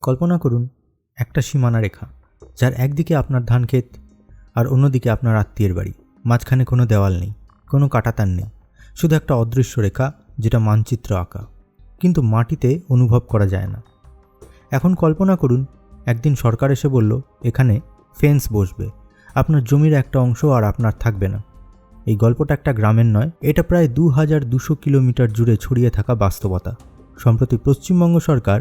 কল্পনা করুন একটা সীমানা রেখা, যার একদিকে আপনার ধান ক্ষেত আর অন্যদিকে আপনার আত্মীয়ের বাড়ি। মাঝখানে কোনো দেওয়াল নেই, কোনো কাঁটাতার নেই, শুধু একটা অদৃশ্য রেখা যেটা মানচিত্র আঁকা, কিন্তু মাটিতে অনুভব করা যায় না। এখন কল্পনা করুন একদিন সরকার এসে বলল, এখানে ফেন্স বসবে, আপনার জমির একটা অংশ আর আপনার থাকবে না। এই গল্পটা একটা গ্রামের নয়, এটা প্রায় 2200 কিলোমিটার জুড়ে ছড়িয়ে থাকা বাস্তবতা। সম্প্রতি পশ্চিমবঙ্গ সরকার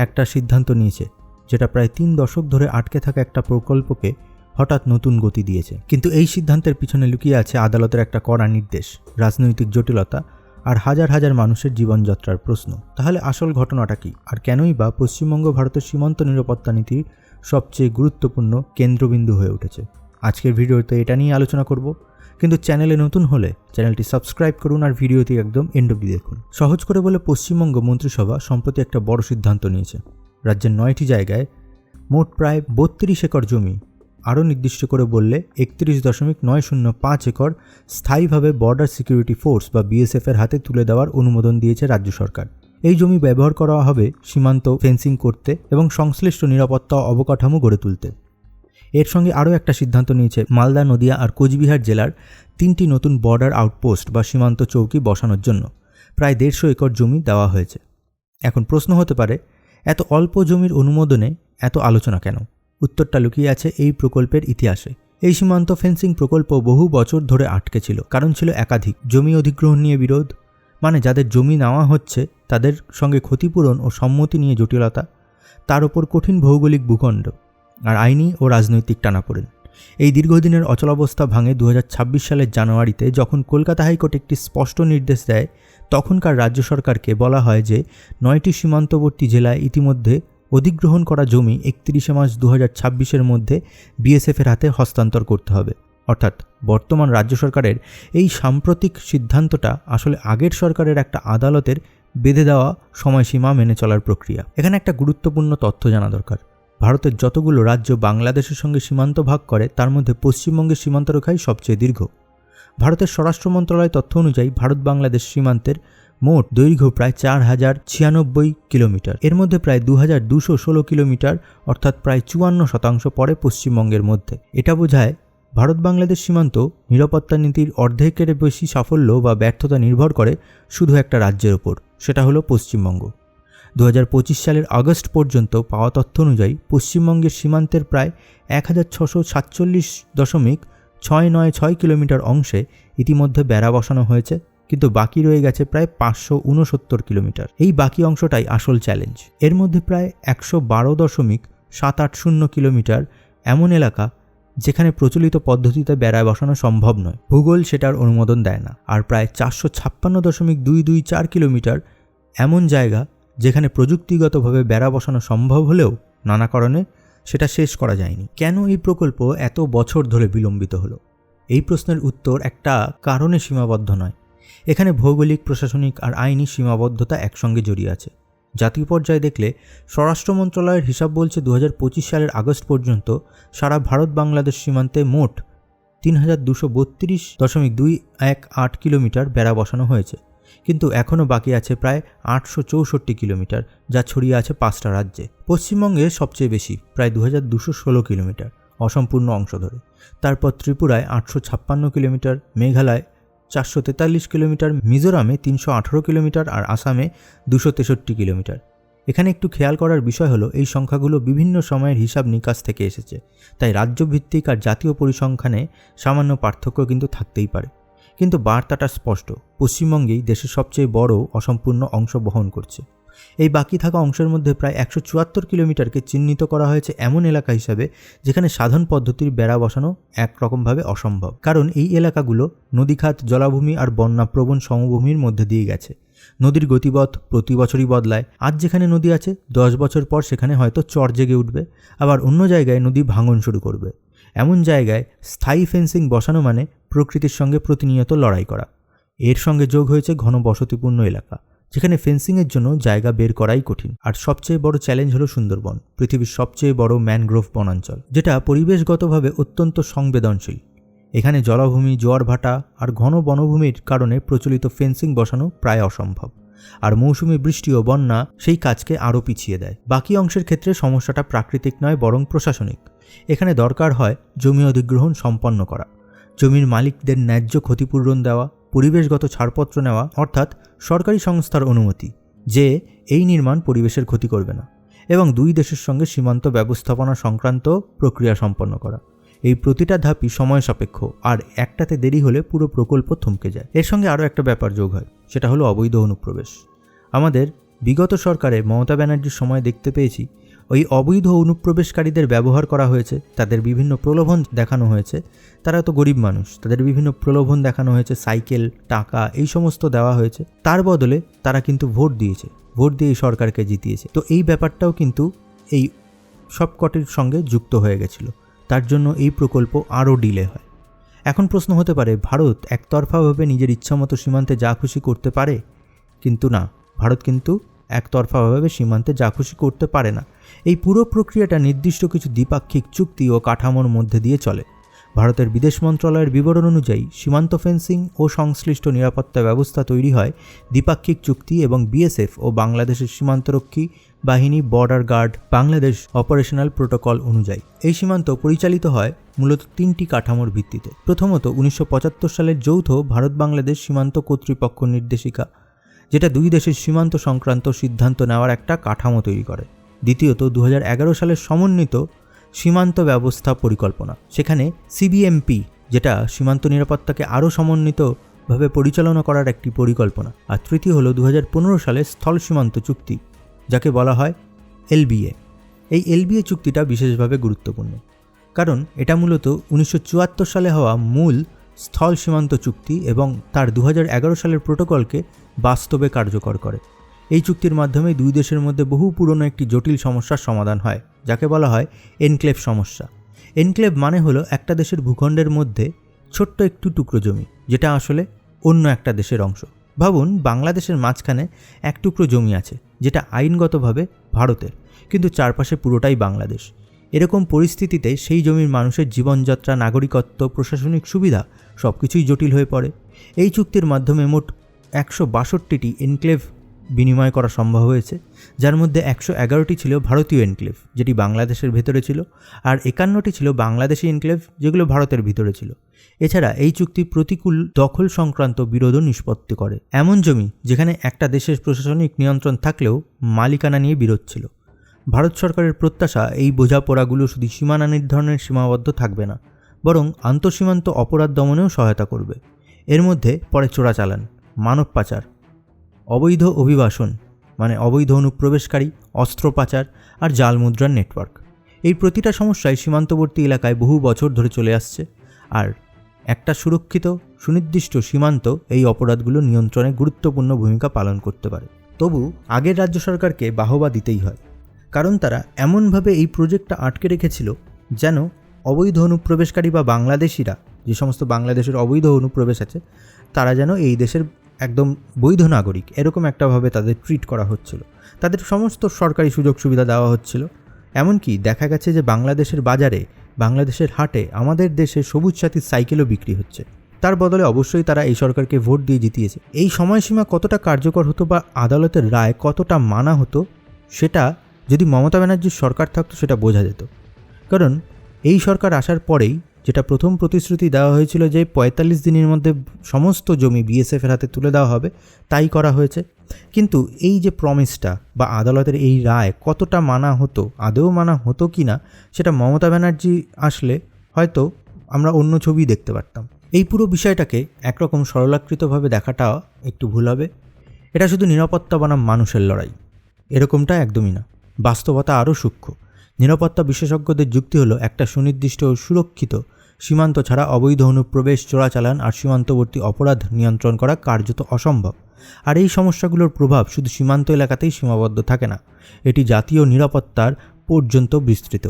একটা সিদ্ধান্ত নিয়েছে, যেটা প্রায় 3 দশক ধরে আটকে থাকা একটা প্রকল্পকে হঠাৎ নতুন গতি দিয়েছে। কিন্তু এই সিদ্ধান্তের পিছনে লুকিয়ে আছে আদালতের একটা কড়া নির্দেশ, রাজনৈতিক জটিলতা আর হাজার হাজার মানুষের জীবনযাত্রার প্রশ্ন। তাহলে আসল ঘটনাটা কি, আর কেনই বা পশ্চিমবঙ্গ ভারতের সীমান্ত নিরাপত্তা নীতির সবচেয়ে গুরুত্বপূর্ণ কেন্দ্রবিন্দু হয়ে উঠেছে? আজকের ভিডিওতে এটা নিয়ে আলোচনা করব, কিন্তু চ্যানেলে নতুন হলে চ্যানেলটি সাবস্ক্রাইব করুন আর ভিডিওটি একদম এন্ড অবধি দেখুন। সহজ করে বলে, পশ্চিমবঙ্গ মন্ত্রিসভা সম্প্রতি একটা বড় সিদ্ধান্ত নিয়েছে। রাজ্যের 9টি জায়গায় মোট প্রায় 32 একর জমি, আরও নির্দিষ্ট করে বললে 31.905 একর স্থায়ীভাবে বর্ডার সিকিউরিটি ফোর্স বা বিএসএফের হাতে তুলে দেওয়ার অনুমোদন দিয়েছে রাজ্য সরকার। এই জমি ব্যবহার করা হবে সীমান্ত ফেন্সিং করতে এবং সংশ্লিষ্ট নিরাপত্তা অবকাঠামো গড়ে তুলতে। এর সঙ্গে আরও একটা সিদ্ধান্ত নিয়েছে মালদা, নদিয়া আর কোচবিহার জেলার 3টি নতুন বর্ডার আউটপোস্ট বা সীমান্ত চৌকি বসানোর জন্য প্রায় 150 একর জমি দেওয়া হয়েছে। এখন প্রশ্ন হতে পারে, এত অল্প জমির অনুমোদনে এত আলোচনা কেন? উত্তরটা লুকিয়ে আছে এই প্রকল্পের ইতিহাসে। এই সীমান্ত ফেন্সিং প্রকল্প বহু বছর ধরে আটকে ছিল। কারণ ছিল একাধিক: জমি অধিগ্রহণ নিয়ে বিরোধ, মানে যাদের জমি নেওয়া হচ্ছে তাদের সঙ্গে ক্ষতিপূরণ ও সম্মতি নিয়ে জটিলতা, তার ওপর কঠিন ভৌগোলিক ভূখণ্ড, আর আইনি ও রাজনৈতিক টানাপোড়েন। এই দীর্ঘদিনের অচলাবস্থা ভাঙে 2026 সালের জানুয়ারিতে, যখন কলকাতা হাইকোর্ট একটি স্পষ্ট নির্দেশ দেয়। তখনকার রাজ্য সরকারকে বলা হয় যে 9টি সীমান্তবর্তী জেলায় ইতিমধ্যে অধিগ্রহণ করা জমি 31 মার্চ 2026-এর মধ্যে বিএসএফের হাতে হস্তান্তর করতে হবে। অর্থাৎ বর্তমান রাজ্য সরকারের এই সাম্প্রতিক সিদ্ধান্তটা আসলে আগের সরকারের একটা আদালতের বেঁধে দেওয়া সময়সীমা মেনে চলার প্রক্রিয়া। এখানে একটা গুরুত্বপূর্ণ তথ্য জানা দরকার। ভারতের যতগুলো রাজ্য বাংলাদেশের সঙ্গে সীমান্ত ভাগ করে, তার মধ্যে পশ্চিমবঙ্গের সীমান্তরেখাই সবচেয়ে দীর্ঘ। ভারতের স্বরাষ্ট্র মন্ত্রণালয় তথ্য অনুযায়ী ভারত বাংলাদেশ সীমান্তের মোট দৈর্ঘ্য প্রায় 4096 কিলোমিটার। এর মধ্যে প্রায় 2216 কিলোমিটার অর্থাৎ প্রায় 54% পড়ে পশ্চিমবঙ্গের মধ্যে। এটা বোঝায় ভারত বাংলাদেশ সীমান্ত নিরাপত্তা নীতির অর্ধেকের বেশি সাফল্য বা ব্যর্থতা নির্ভর করে শুধু একটা রাজ্যের ওপর, সেটা হলো পশ্চিমবঙ্গ। 2025 সালের আগস্ট পর্যন্ত পাওয়া তথ্য অনুযায়ী পশ্চিমবঙ্গের সীমান্তের প্রায় 1647.696 কিলোমিটার অংশে ইতিমধ্যে বেড়া বসানো হয়েছে, কিন্তু বাকি রয়ে গেছে প্রায় 569 কিলোমিটার। এই বাকি অংশটাই আসল চ্যালেঞ্জ। এর মধ্যে প্রায় 112.780 কিলোমিটার এমন এলাকা যেখানে প্রচলিত পদ্ধতিতে বেড়া বসানো সম্ভব নয়, ভূগোল সেটার অনুমোদন দেয় না। আর প্রায় 456.224 কিলোমিটার এমন জায়গা যেখানে প্রযুক্তিগতভাবে বেড়া বসানো সম্ভব হলেও নানা কারণে সেটা শেষ করা যায়নি। কেন এই প্রকল্প এত বছর ধরে বিলম্বিত হলো? এই প্রশ্নের উত্তর একটা কারণে সীমাবদ্ধ নয়। এখানে ভৌগোলিক, প্রশাসনিক আর আইনি সীমাবদ্ধতা একসঙ্গে জড়িয়ে আছে। জাতীয় পর্যায়ে দেখলে স্বরাষ্ট্র মন্ত্রণালয়ের হিসাব বলছে 2025 সালের আগস্ট পর্যন্ত সারা ভারত বাংলাদেশ সীমান্তে মোট 3232.218 কিলোমিটার বেড়া বসানো হয়েছে, কিন্তু এখনও বাকি আছে প্রায় 864 কিলোমিটার, যা ছড়িয়ে আছে 5টা রাজ্যে। পশ্চিমবঙ্গে সবচেয়ে বেশি, প্রায় 2216 কিলোমিটার অসম্পূর্ণ অংশ ধরে। তারপর ত্রিপুরায় 856 কিলোমিটার, মেঘালয় 443 কিলোমিটার, মিজোরামে 318 কিলোমিটার আর আসামে 263 কিলোমিটার। এখানে একটু খেয়াল করার বিষয় হলো, এই সংখ্যাগুলো বিভিন্ন সময়ের হিসাব নিকাশ থেকে এসেছে, তাই রাজ্যভিত্তিক আর জাতীয় পরিসংখ্যানে সামান্য পার্থক্য কিন্তু থাকতেই পারে। কিন্তু বার্তাটা স্পষ্ট, পশ্চিমবঙ্গেই দেশের সবচেয়ে বড় অসম্পূর্ণ অংশ বহন করছে। এই বাকি থাকা অংশের মধ্যে প্রায় 174 কিলোমিটারকে চিহ্নিত করা হয়েছে এমন এলাকা হিসাবে যেখানে সাধারণ পদ্ধতির বেড়া বসানো একরকমভাবে অসম্ভব। কারণ এই এলাকাগুলো নদীখাত, জলাভূমি আর বন্যাপ্রবণ সমভূমির মধ্যে দিয়ে গেছে। নদীর গতিপথ প্রতি বছরই বদলায়। আজ যেখানে নদী আছে 10 বছর পর সেখানে হয়তো চর জেগে উঠবে, আবার অন্য জায়গায় নদী ভাঙন শুরু করবে। এমন জায়গায় স্থায়ী ফেন্সিং বসানো মানে প্রকৃতির সঙ্গে প্রতিনিয়ত লড়াই করা। এর সঙ্গে যোগ হয়েছে ঘন বসতিপূর্ণ এলাকা, যেখানে ফেন্সিংয়ের জন্য জায়গা বের করাই কঠিন। আর সবচেয়ে বড় চ্যালেঞ্জ হলো সুন্দরবন, পৃথিবীর সবচেয়ে বড় ম্যানগ্রোভ বনাঞ্চল, যেটা পরিবেশগতভাবে অত্যন্ত সংবেদনশীল। এখানে জলাভূমি, জোয়ার ভাটা আর ঘন বনভূমির কারণে প্রচলিত ফেন্সিং বসানো প্রায় অসম্ভব। আর মৌসুমি বৃষ্টি ও বন্যা সেই কাজকে আরও পিছিয়ে দেয়। বাকি অংশের ক্ষেত্রে সমস্যাটা প্রাকৃতিক নয়, বরং প্রশাসনিক। এখানে দরকার হয় জমি অধিগ্রহণ সম্পন্ন করা, জমির মালিকদের ন্যায্য ক্ষতিপূরণ দেওয়া, পরিবেশগত ছাড়পত্র নেওয়া, অর্থাৎ সরকারি সংস্থার অনুমতি যে এই নির্মাণ পরিবেশের ক্ষতি করবে না, এবং দুই দেশের সঙ্গে সীমান্ত ব্যবস্থাপনা সংক্রান্ত প্রক্রিয়া সম্পন্ন করা। এই প্রতিটা ধাপই সময় সাপেক্ষ, আর একটাতে দেরি হলে পুরো প্রকল্প থমকে যায়। এর সঙ্গে আরও একটা ব্যাপার যোগ হয়, সেটা হলো অবৈধ অনুপ্রবেশ। আমাদের বিগত সরকারে মমতা ব্যানার্জির সময় দেখতে পেয়েছি ওই অবৈধ অনুপ্রবেশকারীদের ব্যবহার করা হয়েছে, তাদের বিভিন্ন প্রলোভন দেখানো হয়েছে। তারা তো গরিব মানুষ, তাদের বিভিন্ন প্রলোভন দেখানো হয়েছে, সাইকেল, টাকা এই সমস্ত দেওয়া হয়েছে। তার বদলে তারা কিন্তু ভোট দিয়েছে, ভোট দিয়ে এই সরকারকে জিতিয়েছে। তো এই ব্যাপারটাও কিন্তু এই সবকটির সঙ্গে যুক্ত হয়ে গেছিল, তার জন্য এই প্রকল্প আরও ডিলে হয়। এখন প্রশ্ন হতে পারে, ভারত একতরফাভাবে নিজের ইচ্ছামতো সীমান্তে যা খুশি করতে পারে? কিন্তু না, ভারত কিন্তু একতরফাভাবে সীমান্তে যা খুশি করতে পারে না। এই পুরো প্রক্রিয়াটা নির্দিষ্ট কিছু দ্বিপাক্ষিক চুক্তি ও কাঠামোর মধ্যে দিয়ে চলে। ভারতের বিদেশ মন্ত্রণালয়ের বিবরণ অনুযায়ী সীমান্ত ফেন্সিং ও সংশ্লিষ্ট নিরাপত্তা ব্যবস্থা তৈরি হয় দ্বিপাক্ষিক চুক্তি এবং বিএসএফ ও বাংলাদেশের সীমান্তরক্ষী বাহিনী border guard Bangladesh operational protocol অনুযায়ী। এই সীমান্ত পরিচালিত হয় মূলত তিনটি কাঠামোর ভিত্তিতে। প্রথমত 1975 সালের যৌথ ভারত বাংলাদেশ সীমান্ত কর্তৃপক্ষ নির্দেশিকা, যেটা দুই দেশের সীমান্ত সংক্রান্ত সিদ্ধান্ত নেওয়ার একটা কাঠামো তৈরি করে। দ্বিতীয়ত 2011 সালের সমন্বিত সীমান্ত ব্যবস্থা পরিকল্পনা, সেখানে সিবিএমপি, যেটা সীমান্ত নিরাপত্তাকে আরও সমন্বিতভাবে পরিচালনা করার একটি পরিকল্পনা। আর তৃতীয় হলো 2015 সালের স্থল সীমান্ত চুক্তি, যাকে বলা হয় এলবিএ। এই এলবিএ চুক্তিটা বিশেষভাবে গুরুত্বপূর্ণ, কারণ এটা মূলত 1974 সালে হওয়া মূল স্থল সীমান্ত চুক্তি এবং তার 2011 সালের প্রোটোকলকে বাস্তবে কার্যকর করে। এই চুক্তির মাধ্যমে দুই দেশের মধ্যে বহু পুরনো একটি জটিল সমস্যার সমাধান হয়, যাকে বলা হয় এনক্লেভ সমস্যা। এনক্লেভ মানে হলো একটা দেশের ভূখণ্ডের মধ্যে ছোট্ট একটু টুকরো জমি, যেটা আসলে অন্য একটা দেশের অংশ। ভাবুন, বাংলাদেশের মাঝখানে এক টুকরো জমি আছে, যেটা আইনগতভাবে ভারতের, কিন্তু চারপাশে পুরোটাই বাংলাদেশ। এরকম পরিস্থিতিতে সেই জমির মানুষের জীবনযাত্রা, নাগরিকত্ব, প্রশাসনিক সুবিধা সব কিছুই জটিল হয়ে পড়ে। এই চুক্তির মাধ্যমে মোট 162টি এনক্লেভ বিনিময় করা সম্ভব হয়েছে, যার মধ্যে 111টি ছিল ভারতীয় এনক্লেভ, যেটি বাংলাদেশের ভেতরে ছিল, আর 51টি ছিল বাংলাদেশি এনক্লেভ, যেগুলো ভারতের ভিতরে ছিল। এছাড়া এই চুক্তি প্রতিকূল দখল সংক্রান্ত বিরোধও নিষ্পত্তি করে। এমন জমি যেখানে একটা দেশের প্রশাসনিক নিয়ন্ত্রণ থাকলেও মালিকানা নিয়ে বিরোধ ছিল। ভারত সরকারের প্রত্যাশা, এই বোঝাপড়াগুলো শুধু সীমানা নির্ধারণের সীমাবদ্ধ থাকবে না, বরং আন্তঃসীমান্ত অপরাধ দমনেও সহায়তা করবে। এর মধ্যে পড়ে চোরাচালান, মানব পাচার, অবৈধ অভিবাসন মানে অবৈধ অনুপ্রবেশকারী, অস্ত্র পাচার আর জাল মুদ্রার নেটওয়ার্ক। এই প্রতিটা সমস্যায় সীমান্তবর্তী এলাকায় বহু বছর ধরে চলে আসছে, আর একটা সুরক্ষিত সুনির্দিষ্ট সীমান্ত এই অপরাধগুলো নিয়ন্ত্রণে গুরুত্বপূর্ণ ভূমিকা পালন করতে পারে। তবু আগের রাজ্য সরকারকে বাহবা দিতেই হয়, কারণ তারা এমনভাবে এই প্রজেক্টটা আটকে রেখেছিল যেন অবৈধ অনুপ্রবেশকারী বা বাংলাদেশিরা, যে সমস্ত বাংলাদেশের অবৈধ অনুপ্রবেশ আছে, তারা যেন এই দেশের একদম বৈধ নাগরিক এরকম একটাভাবে তাদের ট্রিট করা হচ্ছিল। তাদের সমস্ত সরকারি সুযোগ সুবিধা দেওয়া হচ্ছিল। এমনকি দেখা গেছে যে বাংলাদেশের বাজারে, বাংলাদেশের হাটে আমাদের দেশে সবুজ সাথীর সাইকেলও বিক্রি হচ্ছে। তার বদলে অবশ্যই তারা এই সরকারকে ভোট দিয়ে জিতিয়েছে। এই সময়সীমা কতটা কার্যকর হতো বা আদালতের রায় কতটা মানা হতো, সেটা যদি মমতা ব্যানার্জির সরকার থাকতো সেটা বোঝা যেত। কারণ এই সরকার আসার পরেই যেটা প্রথম প্রতিশ্রুতি দেওয়া হয়েছিল যে 45 দিনের মধ্যে সমস্ত জমি বিএসএফের হাতে তুলে দেওয়া হবে, তাই করা হয়েছে। কিন্তু এই যে প্রমিসটা বা আদালতের এই রায় কতটা মানা হতো, আদৌ মানা হতো কি না, সেটা মমতা ব্যানার্জি আসলে হয়তো আমরা অন্য ছবি দেখতে পারতাম। এই পুরো বিষয়টাকে একরকম সরলাকৃতভাবে দেখাটা একটু ভুল হবে। এটা শুধু নিরাপত্তা বনাম মানুষের লড়াই, এরকমটা একদমই না। বাস্তবতা আরও সূক্ষ্ম। নিরাপত্তা বিশেষজ্ঞদের যুক্তি হলো, একটা সুনির্দিষ্ট ও সুরক্ষিত সীমান্ত ছাড়া অবৈধ অনুপ্রবেশ, চোরাচালান আর সীমান্তবর্তী অপরাধ নিয়ন্ত্রণ করা কার্যত অসম্ভব। আর এই সমস্যাগুলোর প্রভাব শুধু সীমান্ত এলাকাতেই সীমাবদ্ধ থাকে না, এটি জাতীয় নিরাপত্তার পর্যন্ত বিস্তৃত।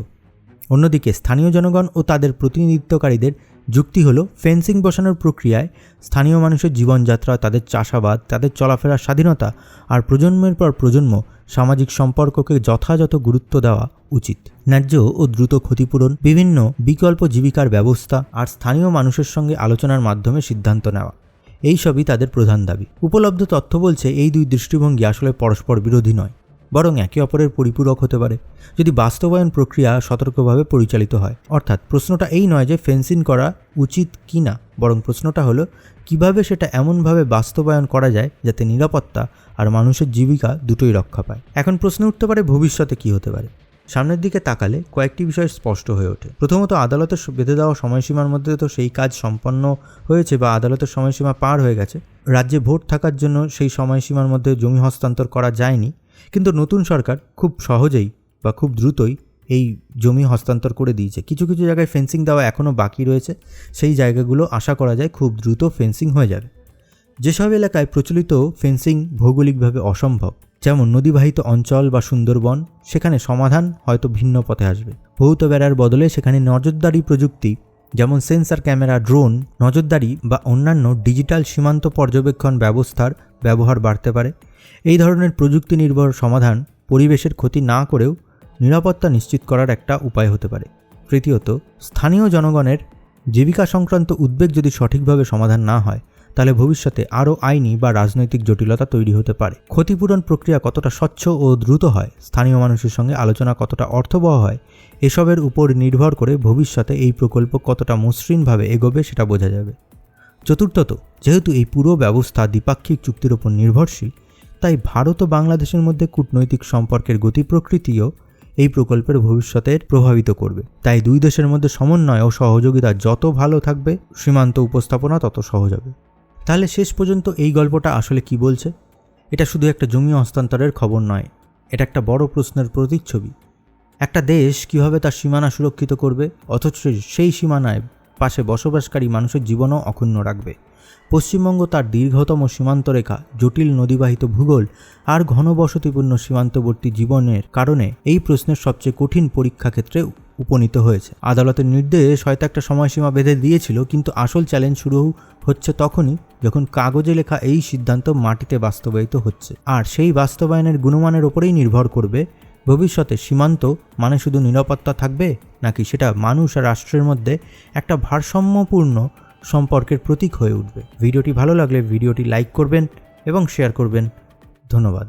অন্যদিকে স্থানীয় জনগণ ও তাদের প্রতিনিধিত্বকারীদের যুক্তি হলো, ফেন্সিং বসানোর প্রক্রিয়ায় স্থানীয় মানুষের জীবনযাত্রা, তাদের চাষাবাদ, তাদের চলাফেরার স্বাধীনতা আর প্রজন্মের পর প্রজন্ম সামাজিক সম্পর্ককে যথাযথ গুরুত্ব দেওয়া উচিত। ন্যায্য ও দ্রুত ক্ষতিপূরণ, বিভিন্ন বিকল্প জীবিকার ব্যবস্থা আর স্থানীয় মানুষের সঙ্গে আলোচনার মাধ্যমে সিদ্ধান্ত নেওয়া, এই সবই তাদের প্রধান দাবি। উপলব্ধ তথ্য বলছে এই দুই দৃষ্টিভঙ্গি আসলে পরস্পর বিরোধী নয়, বরং একে অপরের পরিপূরক হতে পারে যদি বাস্তবায়ন প্রক্রিয়া সতর্কভাবে পরিচালিত হয়। অর্থাৎ প্রশ্নটা এই নয় যে ফেন্সিং করা উচিত কি না, বরং প্রশ্নটা হলো কিভাবে সেটা এমনভাবে বাস্তবায়ন করা যায় যাতে নিরাপত্তা আর মানুষের জীবিকা দুটোই রক্ষা পায়। এখন প্রশ্ন উঠতে পারে ভবিষ্যতে কি হতে পারে। সামনের দিকে তাকালে কয়েকটি বিষয় স্পষ্ট হয়ে ওঠে। প্রথমত, আদালতের বেঁধে দেওয়া সময়সীমার মধ্যে তো সেই কাজ সম্পন্ন হয়েছে বা আদালতের সময়সীমা পার হয়ে গেছে। রাজ্যে ভোট থাকার জন্য সেই সময়সীমার মধ্যে জমি হস্তান্তর করা যায়নি, কিন্তু নতুন সরকার খুব সহজেই বা খুব দ্রুতই এই জমি হস্তান্তর করে দিয়েছে। কিছু কিছু জায়গায় ফেন্সিং দেওয়া এখনও বাকি রয়েছে, সেই জায়গাগুলো আশা করা যায় খুব দ্রুত ফেন্সিং হয়ে যাবে। যেসব এলাকায় প্রচলিত ফেন্সিং ভৌগোলিকভাবে অসম্ভব, যেমন নদীবাহিত অঞ্চল বা সুন্দরবন, সেখানে সমাধান হয়তো ভিন্ন পথে আসবে। ভৌত বেড়ার বদলে সেখানে নজরদারি প্রযুক্তি, যেমন সেন্সর ক্যামেরা, ড্রোন নজরদারি বা অন্যান্য ডিজিটাল সীমান্ত পর্যবেক্ষণ ব্যবস্থার ব্যবহার বাড়তে পারে। এই ধরনের প্রযুক্তি নির্ভর সমাধান পরিবেশের ক্ষতি না করেও নিরাপত্তা নিশ্চিত করার একটা উপায় হতে পারে। তৃতীয়ত, স্থানীয় জনগণের জীবিকা সংক্রান্ত উদ্বেগ যদি সঠিকভাবে সমাধান না হয়, তাহলে ভবিষ্যতে আরও আইনি বা রাজনৈতিক জটিলতা তৈরি হতে পারে। ক্ষতিপূরণ প্রক্রিয়া কতটা স্বচ্ছ ও দ্রুত হয়, স্থানীয় মানুষের সঙ্গে আলোচনা কতটা অর্থবহ হয়, এসবের উপর নির্ভর করে ভবিষ্যতে এই প্রকল্প কতটা মসৃণভাবে এগোবে সেটা বোঝা যাবে। চতুর্থত, যেহেতু এই পুরো ব্যবস্থা দ্বিপাক্ষিক চুক্তির উপর নির্ভরশীল, তাই ভারত ও বাংলাদেশের মধ্যে কূটনৈতিক সম্পর্কের গতি প্রকৃতিও এই প্রকল্পের ভবিষ্যতের প্রভাবিত করবে। তাই দুই দেশের মধ্যে সমন্বয় ও সহযোগিতা যত ভালো থাকবে, সীমান্ত উপস্থাপনা তত সহজ হবে। তাহলে শেষ পর্যন্ত এই গল্পটা আসলে কি বলছে? এটা শুধু একটা জমি হস্তান্তরের খবর নয়, এটা একটা বড় প্রশ্নের প্রতিচ্ছবি। একটা দেশ কীভাবে তার সীমানা সুরক্ষিত করবে, অথচ সেই সীমানায় পাশে বসবাসকারী মানুষের জীবনও অক্ষুণ্ণ রাখবে। পশ্চিমবঙ্গ তার দীর্ঘতম সীমান্ত রেখা, জটিল নদীবাহিত ভূগোল আর ঘনবসতিপূর্ণ সীমান্তবর্তী জীবনের কারণে এই প্রশ্নের সবচেয়ে কঠিন পরীক্ষা ক্ষেত্রে উপনীত হয়েছে। আদালতের নির্দেশ হয়তো একটা সময়সীমা বেঁধে দিয়েছিল, কিন্তু আসল চ্যালেঞ্জ শুরু হচ্ছে তখনই যখন কাগজে লেখা এই সিদ্ধান্ত মাটিতে বাস্তবায়িত হচ্ছে। আর সেই বাস্তবায়নের গুণমানের ওপরেই নির্ভর করবে ভবিষ্যতে সীমান্ত মানে শুধু নিরাপত্তা থাকবে, নাকি সেটা মানুষ আর রাষ্ট্রের মধ্যে একটা ভারসাম্যপূর্ণ সম্পর্কের প্রতীক হয়ে উঠবে। ভিডিওটি ভালো লাগলে ভিডিওটি লাইক করবেন এবং শেয়ার করবেন। ধন্যবাদ।